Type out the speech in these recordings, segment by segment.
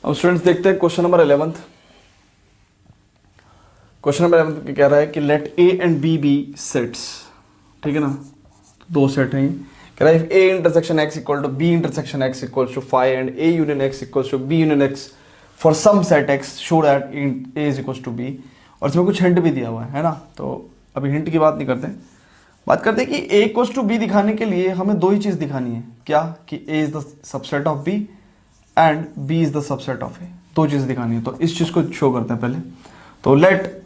अब स्टूडेंट्स देखते हैं क्वेश्चन नंबर 11। क्वेश्चन नंबर 11 कह रहा है कि let A and B B sets, ठीक है ना, दो सेट हैं। कह रहा है if A intersection x equal to B intersection x equal to 5 and A union x equal to B union x for some set x show that A is equal to B. और इसमें कुछ hint भी दिया हुआ है ना, तो अभी हिंट की बात नहीं करते हैं, बात करते हैं कि ए इक्वल टू बी दिखाने के लिए हमें दो ही चीज़ दिखानी है। क्या? कि A is the subset of B and B is the subset of A. दो चीज़ दिखानी है, तो इस चीज़ को शो करते हैं पहले। तो let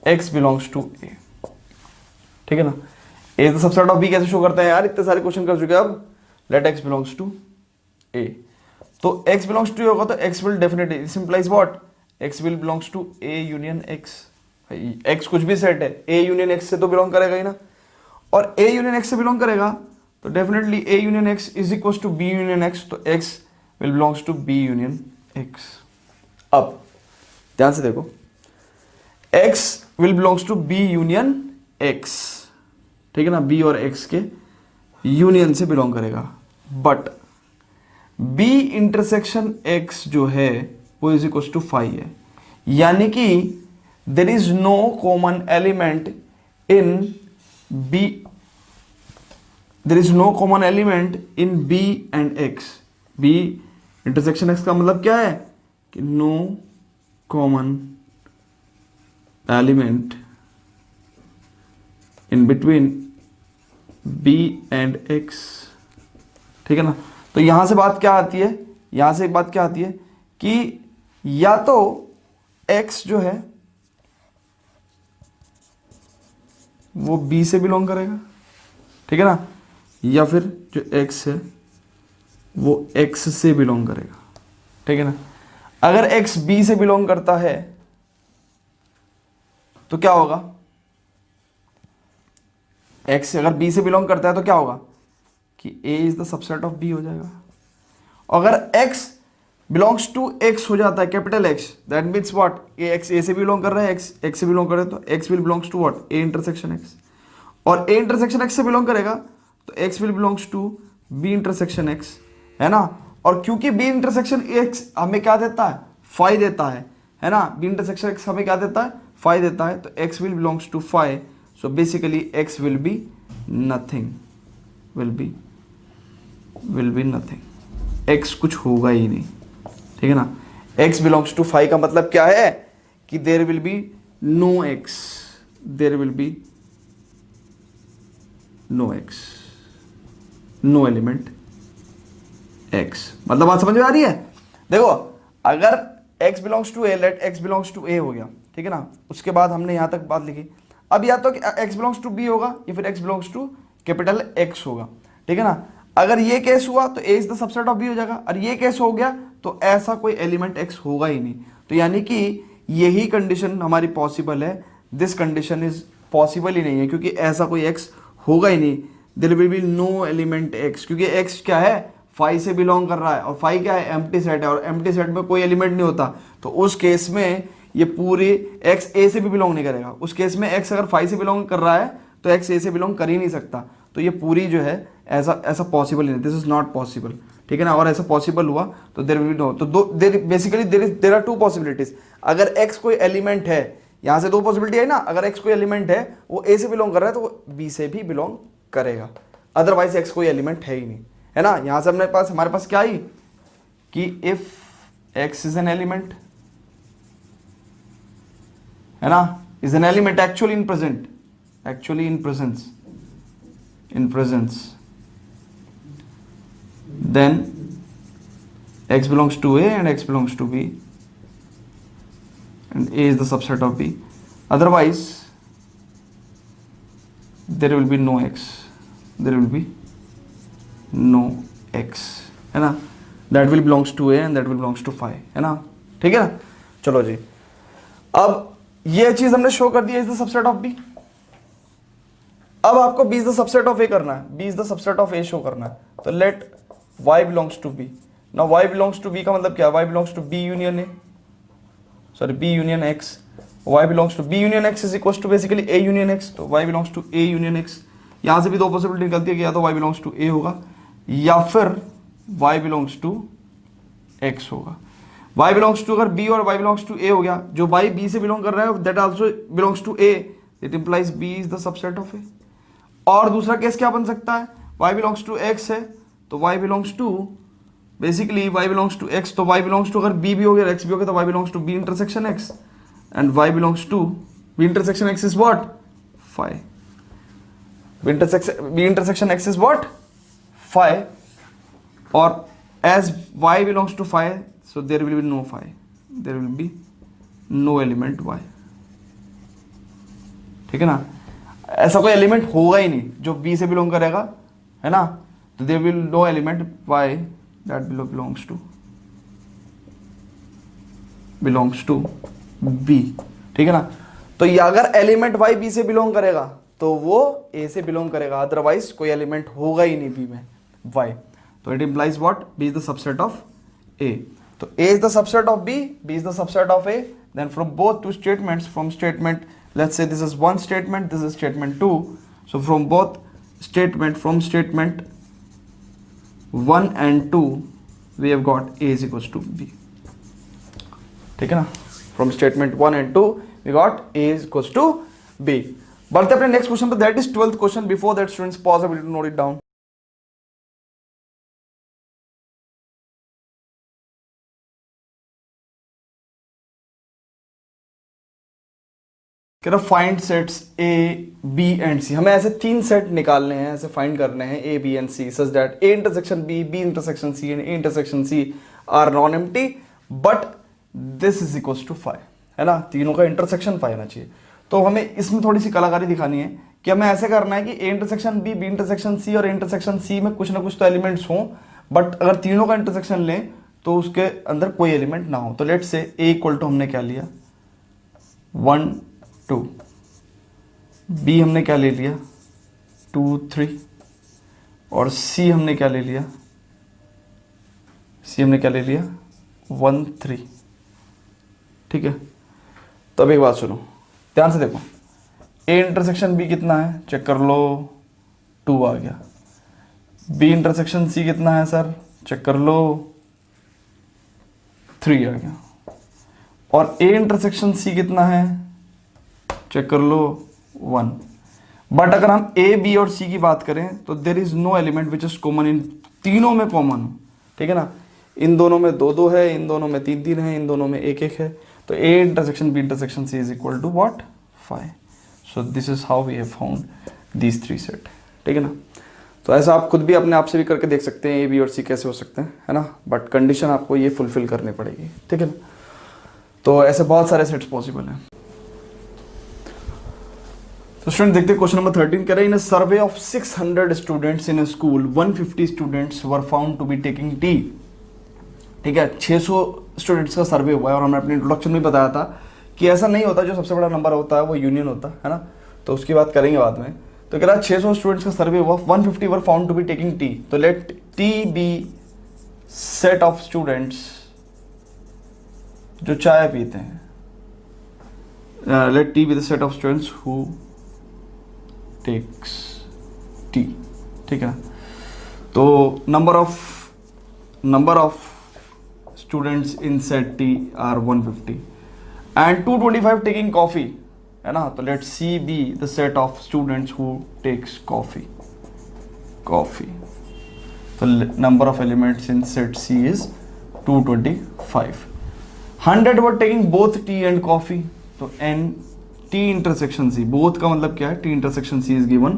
x belongs to A, ठीक है ना। A is the subset of B कैसे शो करते हैं यार, इतने सारे क्वेश्चन कर चुके हैं। अब let x belongs to A, तो x बिलोंग्स टू ए होगा तो x will definitely, this implies what, x will belongs to a union x। x कुछ भी सेट है, a यूनियन x से तो बिलोंग करेगा ही ना, और a यूनियन x से बिलोंग करेगा तो definitely a union x is equal to b union x, तो x will belongs to b union x। अब ध्यान से देखो, x will belongs to b union x, ठीक है ना, b और x के यूनियन से बिलोंग करेगा। बट b इंटरसेक्शन x जो है वो इज इक्वल टू 5 है, यानी कि there is no common element in b, there is no common element in b and x। b intersection x का मतलब क्या है कि no common element in between b and x, ठीक है ना। तो यहां से बात क्या आती है, यहां से एक बात क्या आती है कि या तो x जो है वो b से बिलोंग करेगा, ठीक है ना, या फिर जो x है वो x से बिलोंग करेगा, ठीक है ना। अगर x b से बिलोंग करता है तो क्या होगा, x अगर b से बिलोंग करता है तो क्या होगा कि a is the subset of b हो जाएगा। अगर x बिलोंग्स टू x हो जाता है, capital X, that means what, x a से बिलोंग कर रहा है, x से बिलोंग कर रहा है, तो x will belongs to what, a intersection x। और a इंटरसेक्शन x से बिलोंग करेगा तो x will belongs to b intersection x, है ना। और क्योंकि b इंटरसेक्शन x हमें क्या देता है, 5 देता है ना, b इंटरसेक्शन x हमें क्या देता है, 5 देता है, तो x will belongs to 5। So basically x will be nothing, will be nothing, x कुछ होगा ही नहीं, ठीक है ना। x बिलोंग्स टू 5 का मतलब क्या है कि there will be no x, there will be no x, no element x। मतलब बात समझ में आ रही है। देखो अगर x belongs to a, let x belongs to a हो गया, ठीक है ना, उसके बाद हमने यहां तक बात लिखी। अब या तो x बिलोंग्स टू b होगा या फिर x belongs to capital X होगा, ठीक है ना। अगर ये केस हुआ तो a is the subset of b हो जाएगा, और ये केस हो गया तो ऐसा कोई एलिमेंट x होगा ही नहीं। तो यानी कि यही कंडीशन हमारी पॉसिबल है, दिस कंडीशन इज पॉसिबल ही नहीं है, क्योंकि ऐसा कोई x होगा ही नहीं। There will be no element x, क्योंकि x क्या है, 5 से बिलोंग कर रहा है, और 5 क्या है, एम्प्टी सेट है, और एम्प्टी सेट में कोई एलिमेंट नहीं होता। तो उस केस में ये पूरी x a से भी बिलोंग नहीं करेगा। उस केस में x अगर 5 से बिलोंग कर रहा है तो x a से बिलोंग कर ही नहीं सकता। तो ये पूरी जो है ऐसा पॉसिबल नहीं, दिस इज नॉट पॉसिबल, ठीक है ना। और ऐसा पॉसिबल हुआ तो देयर विल बी नो, तो basically there are two possibilities. अगर x कोई एलिमेंट है, यहां से दो पॉसिबिलिटी है ना, अगर x कोई एलिमेंट है वो a से बिलोंग कर रहा है तो वो b से भी बिलोंग करेगा, अदरवाइज x कोई एलिमेंट है ही नहीं, है ना। यहां से हमारे पास क्या आई कि if x is an element, है ना, is an element actually in present, actually in presence, then x belongs to a and x belongs to b, and a is the subset of b. Otherwise there will be no x, there will be no x, है ना, that will belongs to a and that will belongs to 5, है ना, ठीक है ना। चलो जी, अब ये चीज हमने शो कर दी, is the subset of b। अब आपको b is the subset of a करना है, b is the subset of a show करना है, तो let y belongs to b। Now y belongs to b का मतलब क्या है, y belongs to b union a, sorry b union x, y belongs to b union x is equal to basically a union x, तो y belongs to a union x। यहां से भी दो possibility निकलती है कि या तो y बिलोंग्स टू a होगा या फिर y बिलोंग्स टू x होगा। y बिलोंग्स टू, अगर b और y बिलोंग्स टू a हो गया, जो y b से बिलोंग कर रहा है that also belongs to a, it implies b is the subset of a। और दूसरा केस क्या बन सकता है, y बिलोंग्स टू x है तो y belongs to, basically y belongs to x, तो y बिलोंग्स टू अगर b भी हो गया x भी हो गया तो y belongs to b intersection x, and y belongs to b intersection x is what, phi। b intersection x is what, phi, or as y belongs to phi, so there will be no phi, there will be no element y, ठीक है ना। ऐसा कोई element होगा ही नहीं जो b से बिलोंग करेगा, है ना, तो there will no element y that belongs to b, ठीक है ना। तो ये अगर एलिमेंट y b से बिलोंग करेगा तो वो a से बिलोंग करेगा, अदरवाइज कोई एलिमेंट होगा ही नहीं b में y, तो it implies what, b is the subset of a, तो a is the subset of b, b is the subset of a, then from both two statements, from statement, let's say this is one statement, this is statement 2, so from both statement, from statement 1 and 2 we have got a is equals to b, ठीक है ना, from statement 1 and 2 we got a is equals to b। बढ़ते अपने next question पर, that is 12th question. Before that students pause a video, note it down. कह रहा find sets A B and C, हमें ऐसे 3 set निकालने हैं, ऐसे फाइंड करने हैं A B and C, such that A intersection B, B intersection C and A intersection C are non empty but this is equals to 5, है ना, तीनों का इंटरसेक्शन 5 आना चाहिए। तो हमें इसमें थोड़ी सी कलाकारी दिखानी है कि हमें ऐसे करना है कि A intersection B, B intersection C और इंटरसेक्शन सी में कुछ ना कुछ तो एलिमेंट्स हों, बट अगर तीनों का इंटरसेक्शन लें तो उसके अंदर कोई एलिमेंट ना हो। तो let's say A equal to हमने क्या लिया 1 2, बी हमने क्या ले लिया 2 3, और सी हमने क्या ले लिया, सी हमने क्या ले लिया 1 3, ठीक है। तो अब एक बात सुनो, ध्यान से देखो, ए इंटरसेक्शन बी कितना है, चेक कर लो 2 आ गया, बी इंटरसेक्शन सी कितना है सर, चेक कर लो 3 आ गया, और ए इंटरसेक्शन सी कितना है, चेक कर लो 1। बट अगर हम ए बी और सी की बात करें तो there is no element which is common, इन तीनों में कॉमन हो, ठीक है ना, इन दोनों में 2 2 है, इन दोनों में 3 3 है, इन दोनों में 1 1 है, तो A intersection B intersection C is equal to what 5। So this is how we have found these 3 set, ठीक है ना। तो ऐसा आप खुद भी अपने आप से भी करके देख सकते हैं ए बी और सी कैसे हो सकते हैं, है ना, बट कंडीशन आपको ये फुलफिल करनी पड़ेगी, ठीक है ना। तो ऐसे बहुत सारे सेट्स पॉसिबल हैं। तो स्टूडेंट देखते हैं क्वेश्चन नंबर 13, कह रहे हैं in a survey of 600 students in a school 150 students were found to be taking tea, ठीक है, 600 स्टूडेंट्स का सर्वे हुआ है, और हमने अपने इंट्रोडक्शन में बताया था कि ऐसा नहीं होता, जो सबसे बड़ा नंबर होता है वो यूनियन होता है ना, तो उसकी बात करेंगे बाद में। तो कह रहा है 600 स्टूडेंट्स का सर्वे हुआ, 150 were found to be taking tea, तो let T be set of students जो चाय पीते हैं, let T be the set of students who takes tea, ठीक है ना। तो number of students in set T are 150 and 225 taking coffee, है ना, तो let C be the set of students who takes coffee, तो number of elements in set C is 225। 100 were taking both tea and coffee, तो n T intersection C, both का मतलब क्या है, T intersection C is given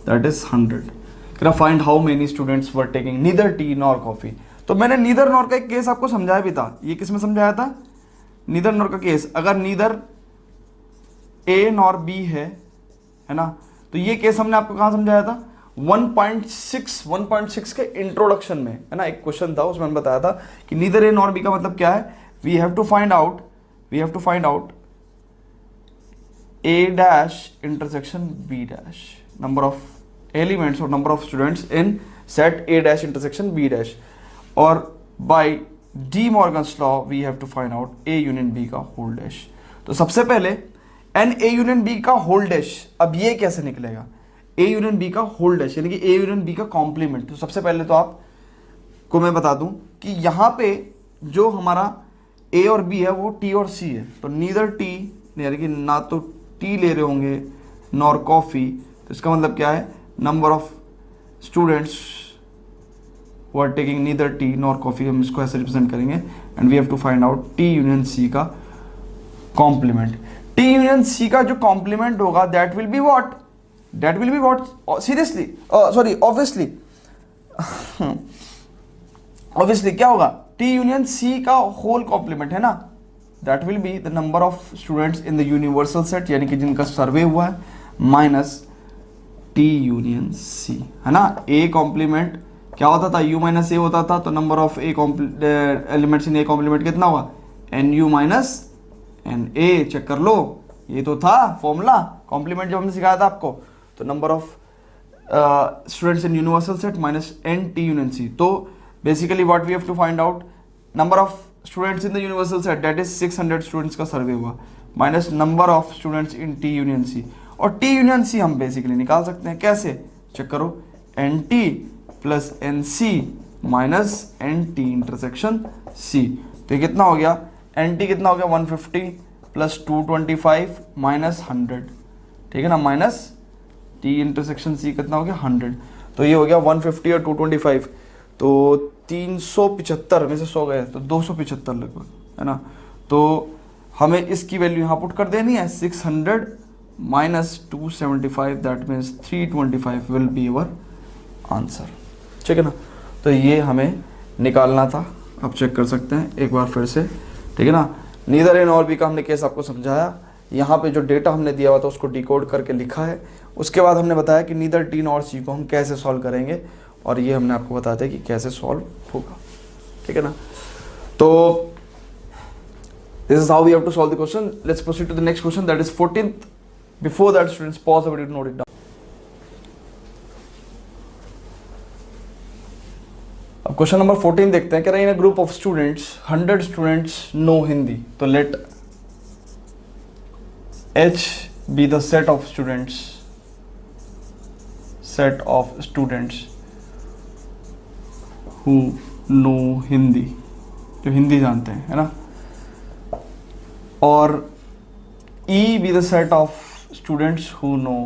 that is 100। Find how many students were taking neither tea nor coffee. तो मैंने neither nor का एक case आपको समझाया भी था, ये किस में समझाया था, नीदर नॉर का केस, अगर नीदर ए नॉर बी है ना, तो ये केस हमने आपको कहां समझाया था 1.6 के इंट्रोडक्शन में, है ना, एक क्वेश्चन था उसमें मैंने बताया था कि नीदर ए नॉर बी का मतलब क्या है, we have to find out A dash intersection B dash, number of elements or number of students in set A dash intersection B dash, और by De Morgan's law we have to find out A union B का whole dash। तो सबसे पहले N A union B का whole dash, अब ये कैसे निकलेगा, A union B का whole dash यानी कि A union B का कॉम्प्लीमेंट। तो सबसे पहले तो आपको मैं बता दूं कि यहाँ पे जो हमारा ए और बी है वो टी और सी है, तो नीदर टी यानी कि ना तो टी ले रहे होंगे नॉर कॉफ़ी, तो इसका मतलब क्या है, number of students who are taking neither tea nor coffee, हम इसको ऐसे रिप्रेजेंट करेंगे and we have to find out T union C का कॉम्प्लीमेंट। टी यूनियन सी का जो कॉम्प्लीमेंट होगा that will be what, that will be what, seriously sorry obviously obviously क्या होगा, टी यूनियन सी का होल कॉम्प्लीमेंट है ना, that will be the number of students in the universal set यानी कि जिनका सर्वे हुआ है माइनस टी यूनियन सी, है ना। ए कॉम्प्लीमेंट क्या होता था, यू माइनस ए होता था, तो number of A elements in A complement कितना हुआ, N U minus N A, check कर लो, ये तो था फॉर्मूला कॉम्प्लीमेंट जो हमने सिखाया था आपको, तो number of students in universal set minus N T union C, तो basically what we have to find out, number of students in the universal set that is 600 students का सर्वे हुआ minus number of students in T union C, और T union सी हम basically निकाल सकते हैं कैसे, check करो, N T plus N C minus N T intersection C, तो ये कितना हो गया, एन टी कितना हो गया 150 प्लस 225 माइनस 100, ठीक है ना, माइनस टी इंटरसेक्शन सी कितना हो गया 100, तो ये हो गया 150 और 225, तो 375 में से 100 गए तो 275 लगभग, है ना, तो हमें इसकी वैल्यू यहाँ पुट कर देनी है 600 minus 275 that means 325 will be our answer, ठीक है ना। तो ये हमें निकालना था, आप चेक कर सकते हैं एक बार फिर से, ठीक है ना। नीदर ए नॉर बी का हमने केस आपको समझाया, यहाँ पे जो डेटा हमने दिया हुआ था उसको डिकोड करके लिखा है, उसके बाद हमने बताया कि नीदर टी नॉर सी को हम कैसे सॉल्व करेंगे, और ये हमने आपको बताया था कि कैसे सॉल्व होगा, ठीक है ना। तो this is how we have to solve the question, let's proceed to the next question that is 14th। Before that students pause the video to note it down. अब क्वेश्चन नंबर 14 देखते हैं, कह रहे हैं in a group of students 100 students know Hindi, तो let H be the set of students who know Hindi, जो हिंदी जानते हैं, है ना, और E be the set of students who know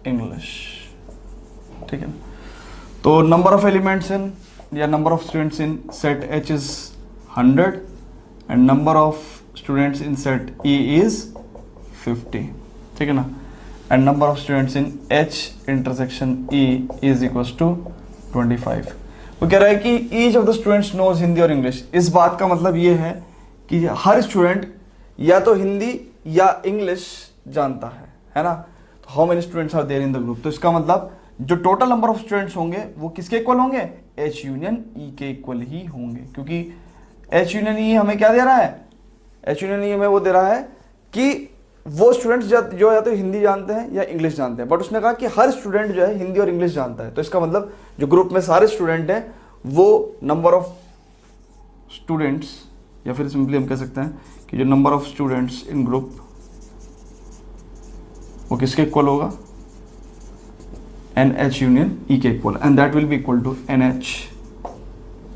English, ठीक है ना। तो नंबर ऑफ एलिमेंट्स इन या number of students in set H is 100 and number of students in set E is 50, ठीक है ना, and number of students in H intersection E is equals to 25। वो कह रहा है कि each of the students knows Hindi और English, इस बात का मतलब ये है कि हर स्टूडेंट या तो हिंदी या इंग्लिश जानता है ना। तो how many students are there in the group, तो इसका मतलब जो टोटल नंबर ऑफ स्टूडेंट्स होंगे वो किसके इक्वल होंगे, H यूनियन E के इक्वल ही होंगे, क्योंकि H यूनियन E हमें क्या दे रहा है, H यूनियन E हमें वो दे रहा है कि वो स्टूडेंट्स जो या तो हिंदी जानते हैं या इंग्लिश जानते हैं, बट उसने कहा कि हर स्टूडेंट जो है हिंदी और इंग्लिश जानता है, तो इसका मतलब जो ग्रुप में सारे स्टूडेंट हैं वो नंबर ऑफ स्टूडेंट्स, या फिर सिंपली हम कह सकते हैं कि जो number of students in group वो किसके इक्वल होगा, NH यूनियन E के equal, and that will be equal to NH।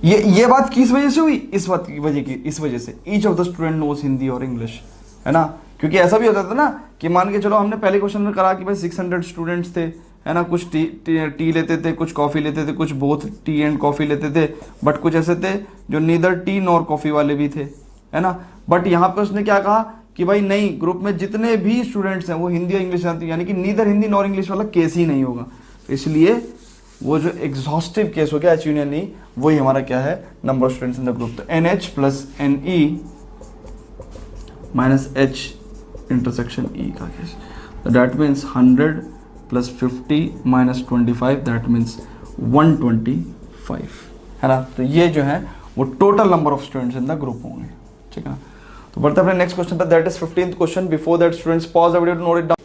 ये बात किस वजह से हुई, इस बात की वजह से each of the student knows Hindi और इंग्लिश, है ना, क्योंकि ऐसा भी होता था ना कि मान के चलो हमने पहले क्वेश्चन में करा कि भाई 600 स्टूडेंट्स थे, है ना, कुछ टी लेते थे, कुछ कॉफ़ी लेते थे, कुछ बोथ टी एंड कॉफ़ी लेते थे, बट कुछ ऐसे थे जो नीदर टी नॉर कॉफ़ी वाले भी थे, है ना। बट यहाँ पे उसने क्या कहा कि भाई नहीं, ग्रुप में जितने भी स्टूडेंट्स हैं वो हिंदी और इंग्लिश जानते हैं, यानी कि नीदर हिंदी नॉर इंग्लिश वाला केस ही नहीं होगा, तो इसलिए वो जो एग्जॉस्टिव केस हो गया H यूनियन E, वही हमारा क्या है, number of students in the group, तो NH plus NE minus H intersection E का case, that means 100 plus 50 minus 25 that means 125, है ना। तो ये जो है वो total number of students in the group होंगे, ठीक है ना। तो बढ़ते अपने नेक्स्ट क्वेश्चन पर, that is 15th question. Before that students pause the video to note it down.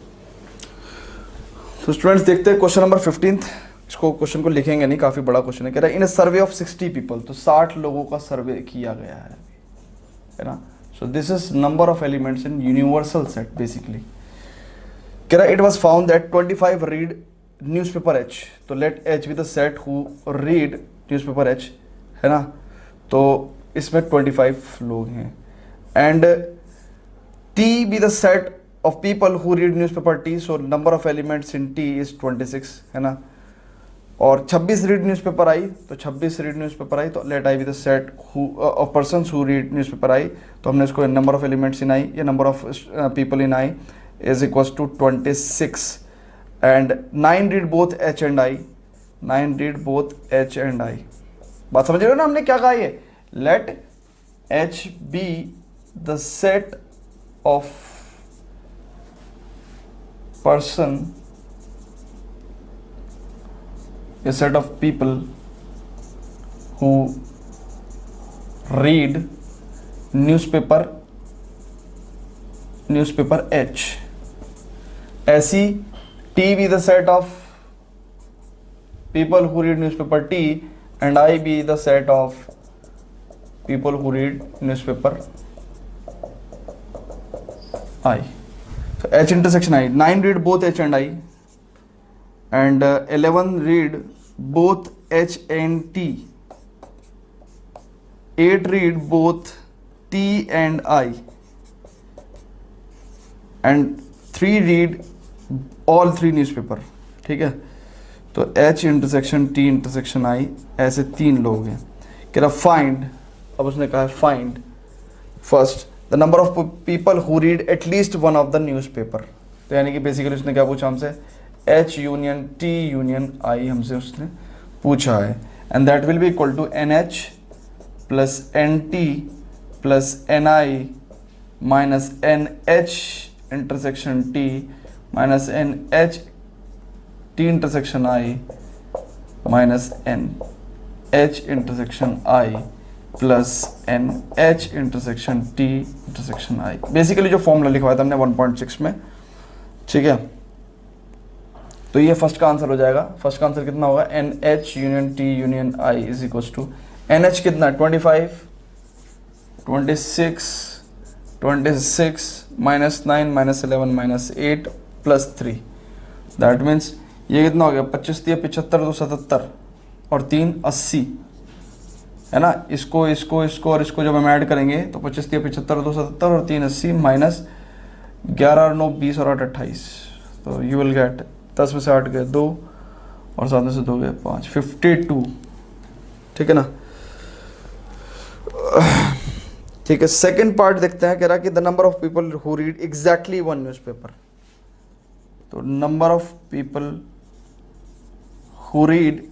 तो स्टूडेंट्स देखते हैं क्वेश्चन नंबर 15th, इसको क्वेश्चन को लिखेंगे नहीं, काफी बड़ा क्वेश्चन है, कह रहा है इन अ सर्वे ऑफ 60 पीपल, तो 60 लोगों का सर्वे किया गया है ना। So this is number of elements in universal set basically. कह रहा है it was found that 25 read newspaper H, तो let H be the set who read newspaper H, है ना। तो इसमें 25 लोग हैं and T be the set of people who read newspaper T, so number of elements in T is 26, है ना, और 26 रीड न्यूज़पेपर आई, तो 26 रीड न्यूज़पेपर आई, तो let I be the set of persons who read newspaper I, तो हमने इसको number of elements in I या number of people in I is equals to 26 and 9 read both H and I, 9 read both H and I। बात समझ रहे हो ना हमने क्या कहा, ये let H be the set of person, a set of people who read newspaper H, ऐसी T be the set of people who read newspaper T and I be the set of people who read newspaper I। So H intersection I, 9 read both H and I, and 11 read both H and T, 8 read both T and I, and 3 read all 3 newspaper। ठीक है, तो H intersection T intersection I, ऐसे 3 लोग हैं। कह रहा find, अब उसने कहा find first the number of people who read at least one of the newspaper. तो यानी कि बेसिकली उसने क्या पूछा हमसे, H union T union I हमसे उसने पूछा है, and that will be equal to NH plus NT plus NI minus NH intersection T minus NH T intersection I minus NH intersection I plus NH intersection T intersection I। Basically जो formula लिखवाया था हमने 1.6 में, ठीक है। तो ये first का आंसर हो जाएगा। फर्स्ट का आंसर कितना होगा, NH union T union I is equals to NH कितना 25, 26, 26 minus 9 minus 11 minus 8 plus 3, that means ये कितना हो गया 25 3 75 2 77 और 3 80, है ना। इसको इसको इसको और इसको जब हम ऐड करेंगे तो 25 3 75 2 77 और 3 80 माइनस 11 और 9 20 और 8 28, तो यू विल गेट 10 में से 8 गए 2 और 7 में से 2 गए 5, 52, ठीक है ना। ठीक है, सेकंड पार्ट देखते हैं। कह रहा कि the number of people who read exactly one newspaper, तो number of people who read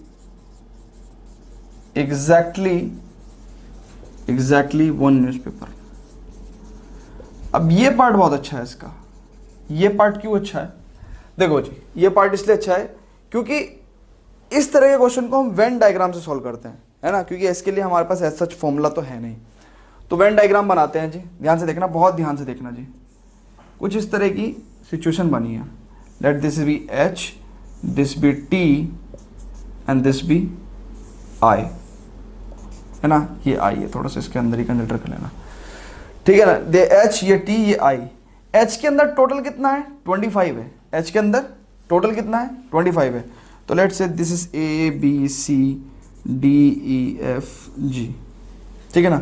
exactly one newspaper. अब ये पार्ट बहुत अच्छा है इसका। ये पार्ट क्यों अच्छा है, देखो जी, ये पार्ट इसलिए अच्छा है क्योंकि इस तरह के क्वेश्चन को हम वेन डायग्राम से सॉल्व करते हैं, है ना, क्योंकि इसके लिए हमारे पास ऐसा सच फॉर्मूला तो है नहीं। तो वेन डायग्राम बनाते हैं जी, ध्यान से देखना, बहुत ध्यान से देखना जी। कुछ इस तरह की सिचुएशन बनी है, let this be H, this be T and this be I, है ना, ये I है, थोड़ा सा इसके अंदर ही कंसिडर कर लेना, ठीक है ना। दे H, ये T, ये I। H के अंदर टोटल कितना है 25 है, H के अंदर टोटल कितना है 25 है। तो let's say this is A B C D E F G, ठीक है ना।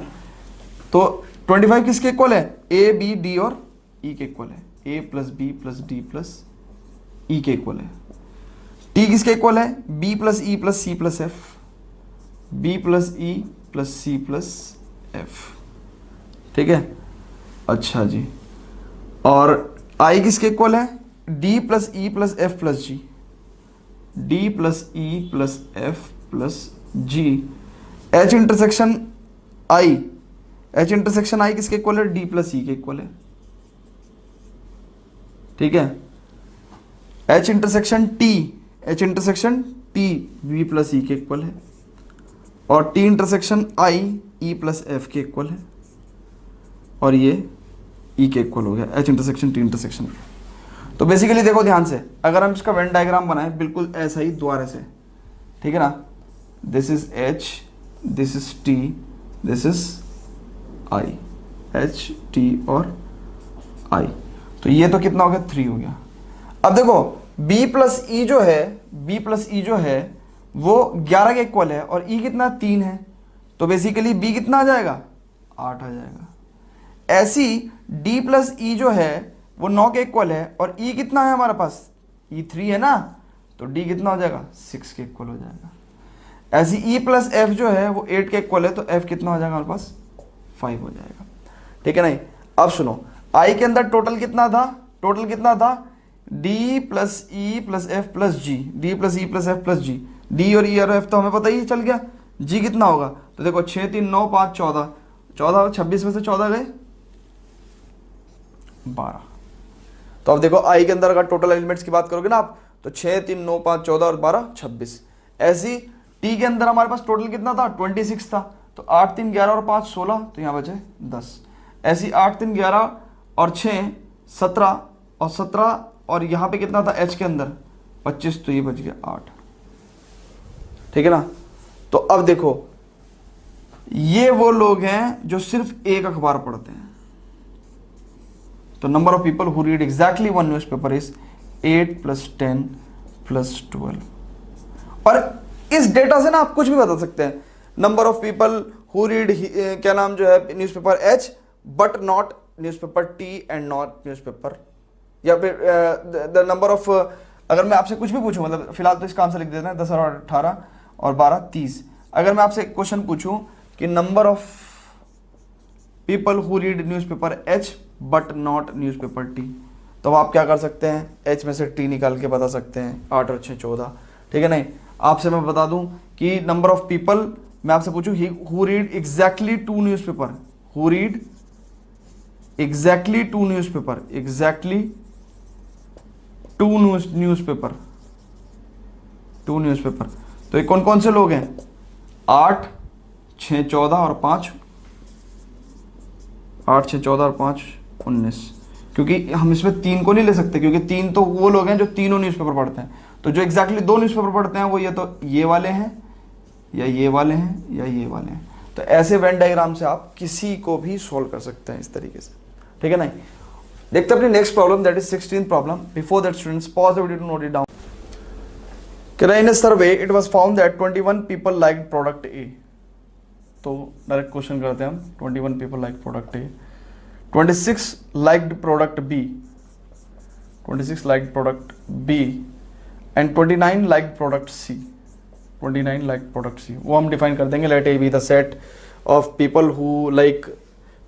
तो 25 किसके इक्वल है, A B D और E के इक्वल है, A plus B plus D plus E के इक्वल है। T किसके इक्वल है, B plus E plus C plus F, B plus E plus C plus F, ठीक है। अच्छा जी, और I किसके इक्वल है, D plus E plus F plus G, D plus E plus F plus G। H intersection I, H intersection I किसके equal है, D plus E के equal है, ठीक है। H intersection T, H intersection T V plus E के equal है, और T intersection I E plus F के इक्वल है, और ये E के इक्वल हो गया, H इंटरसेक्शन T इंटरसेक्शन। तो बेसिकली देखो ध्यान से, अगर हम इसका वेन डायग्राम बनाएं बिल्कुल ऐसा ही द्वारा से, ठीक है ना, this is H, this is T, this is I, H T और I। तो ये तो कितना हो गया 3 हो गया। अब देखो B प्लस E जो है, B प्लस E जो है वो 11 के इक्वल है और E कितना 3 है, तो बेसिकली B कितना आ जाएगा 8 आ जाएगा। ऐसी d प्लस ई जो है वो 9 के इक्वल है, और e कितना है हमारे पास, e 3 है ना, तो d कितना हो जाएगा, 6 के इक्वल हो जाएगा। ऐसी e प्लस एफ जो है वो 8 के इक्वल है, तो f कितना हो जाएगा हमारे पास, 5 हो जाएगा। ठीक है नहीं। अब सुनो, i के अंदर टोटल कितना था, टोटल कितना था, d plus E plus F plus G, D plus E plus F plus G, D और ई और एफ तो हमें पता ही चल गया, g कितना होगा, तो देखो 6 3 9 5 14, 14 26 में से 14 गए 12। तो अब देखो i के अंदर अगर टोटल एलिमेंट्स की बात करोगे ना आप, तो 6 3 9 5 14 और 12 26। ऐसी t के अंदर हमारे पास टोटल कितना था, 26 था, तो 8 3 11 और 5 16, तो यहाँ बचे 10। ऐसी 8 3 11 और 6 17 और 17, और यहाँ पे कितना था h के अंदर 25, तो ये बच गया 8। ठीक है ना। तो अब देखो, ये वो लोग हैं जो सिर्फ एक अखबार पढ़ते हैं। तो number of people who read exactly one news paper is 8 + 10 + 12। और इस डेटा से ना आप कुछ भी बता सकते हैं। Number of people who read क्या नाम जो है newspaper H but not newspaper T and not newspaper, या फिर द नंबर ऑफ, अगर मैं आपसे कुछ भी पूछूं, मतलब फिलहाल तो इसका आंसर लिख देते हैं 10 और 18 और 12 30। अगर मैं आपसे क्वेश्चन पूछूं कि number of people who read newspaper H but not newspaper T, तो आप क्या कर सकते हैं, एच में से टी निकाल के बता सकते हैं, 8 और 6 14। ठीक है नहीं। आपसे मैं बता दूं कि नंबर ऑफ पीपल, मैं आपसे पूछूं who read exactly 2 newspaper, who read exactly 2 newspaper, exactly 2 newspaper, 2 newspaper, तो ये कौन कौन से लोग हैं, 8 6 14 और 5, 8 6 14 और 5 19, क्योंकि हम इसमें 3 को नहीं ले सकते, क्योंकि 3 तो वो लोग हैं जो तीनों न्यूज़पेपर पढ़ते हैं। तो जो एग्जैक्टली 2 न्यूज़पेपर पढ़ते हैं वो या तो ये वाले हैं, या ये वाले हैं, या ये वाले हैं। तो ऐसे वेन डायग्राम से आप किसी को भी सॉल्व कर सकते हैं इस तरीके से। ठीक है ना। देखते हैं अपनी next problem, that is 16th problem. Before that students pause the video to note it down. In a survey it was found that 21 people liked product A. तो डायरेक्ट क्वेश्चन करते हैं हम, 21 people like product A, 26 liked product B, 26 liked product B and 29 liked product C, 29 liked product C. वो हम define कर देंगे, let A be the set of people who like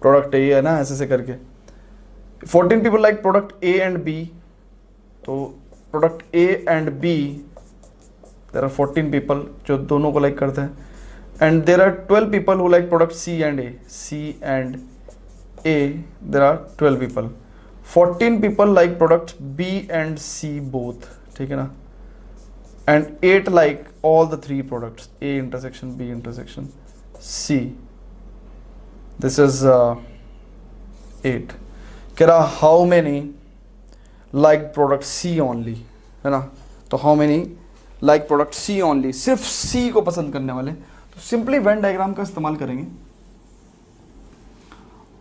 product A, है ना, ऐसे करके। 14 people like product A and B, तो product A and B there are 14 people जो दोनों को लाइक करते हैं, and there are 12 people who like product C and A, C and A there are 12 people. 14 people like product B and C both, ठीक है ना, and 8 like all the 3 products A intersection B intersection C. This is 8। कह रहा how many like product C only, है ना, तो how many like product C only, सिर्फ C को पसंद करने वाले। तो सिंपली वेन डायग्राम का इस्तेमाल करेंगे,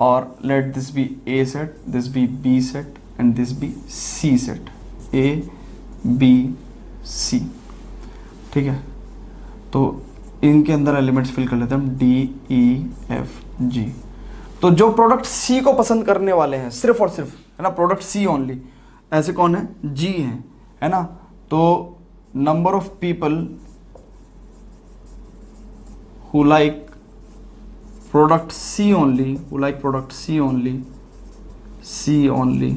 और let this be A set, this be B set and this be C set, A B C. ठीक है, तो इनके अंदर एलिमेंट्स फिल कर लेते हैं हम, डी ई एफ जी। तो जो प्रोडक्ट सी को पसंद करने वाले हैं सिर्फ और सिर्फ, है ना, प्रोडक्ट सी ओनली, ऐसे कौन है, जी हैं, है ना। तो number of people who like product C only, who like product C only, C only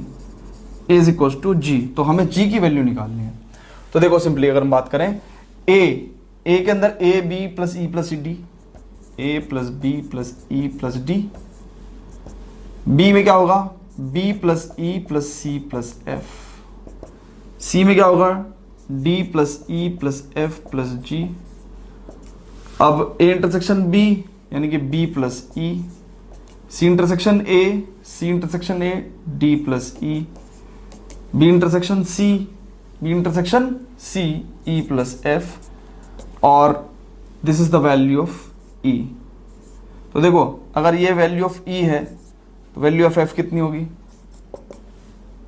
is equal to G. तो हमें जी की वैल्यू निकालनी है। तो देखो सिंपली अगर हम बात करें, ए के अंदर A B plus E plus D, A plus B plus E plus D. B में क्या होगा, B plus E plus C plus F. C में क्या होगा, D plus E plus F plus G. अब ए इंटरसेक्शन बी यानी कि B plus E, C intersection A, C intersection A D plus E, B intersection C, B intersection C E plus F, और this is the value of ई। तो देखो अगर ये value of ई है तो value of F कितनी होगी,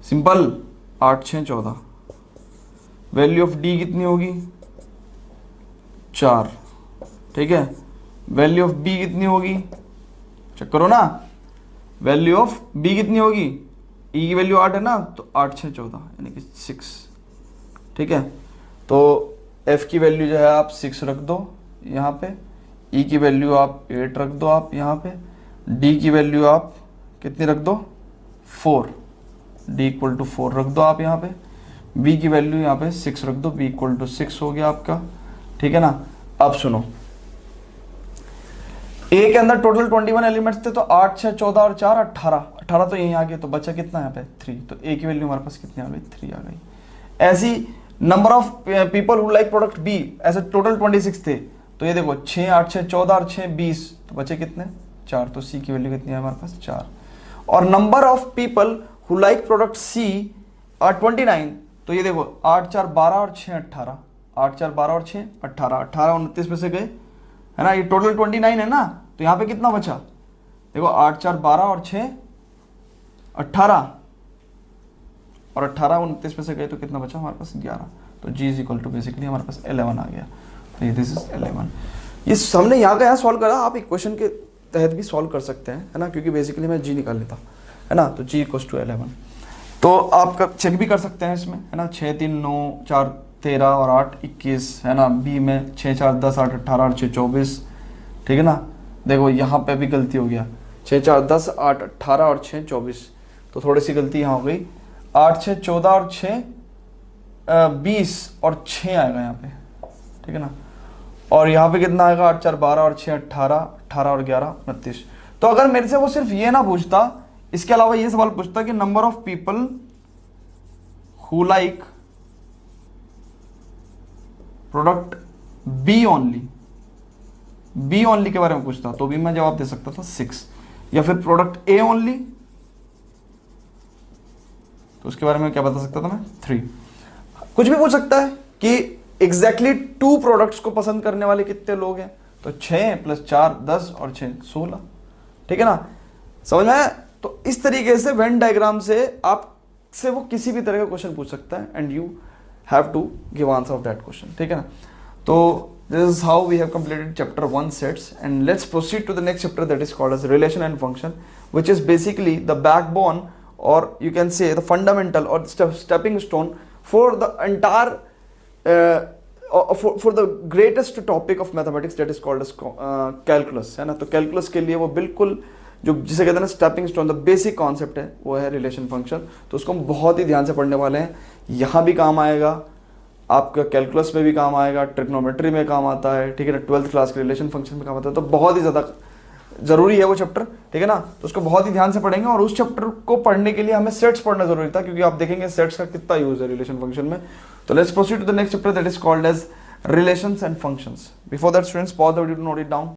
simple 8 6 14। Value of D कितनी होगी, 4। ठीक है, वैल्यू ऑफ बी कितनी होगी, चेक करो ना, वैल्यू ऑफ बी कितनी होगी, ई की वैल्यू 8 है ना, तो 8 6 14 यानी कि 6, ठीक है। तो एफ की वैल्यू जो है आप 6 रख दो यहाँ पे, ई की वैल्यू आप 8 रख दो आप यहाँ पे, डी की वैल्यू आप कितनी रख दो 4, डी इक्वल टू 4 रख दो आप यहाँ पे, बी की वैल्यू यहाँ पे 6 रख दो, बी इक्वल टू 6 हो गया आपका, ठीक है ना। अब सुनो, ए के अंदर टोटल 21 एलिमेंट्स थे, तो 8 6 14 और 4 18 तो यहीं आ गए, तो बचा कितना यहाँ पे 3, तो ए की वैल्यू हमारे पास कितनी आ गई 3 आ गई। ऐसी number of people who like product B, ऐसे टोटल 26 थे, तो ये देखो 6 8 6 14 और 6 20, तो बचे कितने 4, तो सी की वैल्यू कितनी है हमारे पास 4। और number of people who like product C are 29, तो ये देखो 8 4 12 और 6 18, 8 4 12 और 6 18, 18 29 में से गए, है ना, ये टोटल 29 है ना, तो यहाँ पे कितना बचा, देखो 8 4 12 और 6 18, और 18 29 में से गए तो कितना बचा हमारे पास 11, तो g is equal to basically हमारे पास 11 आ गया, तो ये दिस इज 11। ये हमने यहाँ का यहाँ सॉल्व करा, आप इक्वेशन के तहत भी सॉल्व कर सकते हैं, है ना, क्योंकि बेसिकली मैं g निकाल लेता, है ना, तो g इक्वल टू 11। तो आप चेक भी कर सकते हैं इसमें, है ना, 6 3 9 4 13 और 8 21, है ना, बी में 6 4 10 8 18 और 6 24, ठीक है ना। देखो यहाँ पे भी गलती हो गया, 6 4 10 8 18 और 6 24, तो थोड़ी सी गलती यहाँ हो गई, 8 6 14 और 6 20 और 6 आएगा यहाँ पे, ठीक है ना। और यहाँ पे कितना आएगा 8 4 12 और 6 18, 18 और 11 29। तो अगर मेरे से वो सिर्फ ये ना पूछता, इसके अलावा ये सवाल पूछता कि number of people who like product B only के बारे में पूछता, तो भी मैं जवाब दे सकता था 6, या फिर प्रोडक्ट ए ओनली, तो उसके बारे में क्या बता सकता था मैं 3। कुछ भी पूछ सकता है कि एग्जैक्टली 2 प्रोडक्ट्स को पसंद करने वाले कितने लोग हैं, तो 6 + 4 10 और 6 16, ठीक है ना, समझ में आया। तो इस तरीके से वेन डायग्राम से आपसे वो किसी भी तरह का क्वेश्चन पूछ सकता है, and you have to give answer of that question, ठीक है ना। तो this is how we have completed chapter 1 sets, and let's proceed to the next chapter that is called as relation and function, which is basically the backbone, or you can say the fundamental or stepping stone for the entire for the greatest topic of mathematics that is called as calculus, है ना। तो calculus के लिए वो बिल्कुल जो जिसे कहते हैं ना stepping stone, the basic concept है, वो है रिलेशन फंक्शन। तो उसको हम बहुत ही ध्यान से पढ़ने वाले हैं, यहाँ भी काम आएगा, आपका कैलकुलस में भी काम आएगा, ट्रिग्नोमेट्री में काम आता है, ठीक है ना, 12th क्लास के रिलेशन फंक्शन में काम आता है। तो बहुत ही ज़्यादा ज़रूरी है वो चैप्टर, ठीक है ना। तो उसको बहुत ही ध्यान से पढ़ेंगे, और उस चैप्टर को पढ़ने के लिए हमें सेट्स पढ़ना जरूरी था, क्योंकि आप देखेंगे सेट्स का कितना यूज है रिलेशन फंक्शन में। तो let's proceed to the next chapter that is called as relations and functions. Before that students, pause the video to note it down.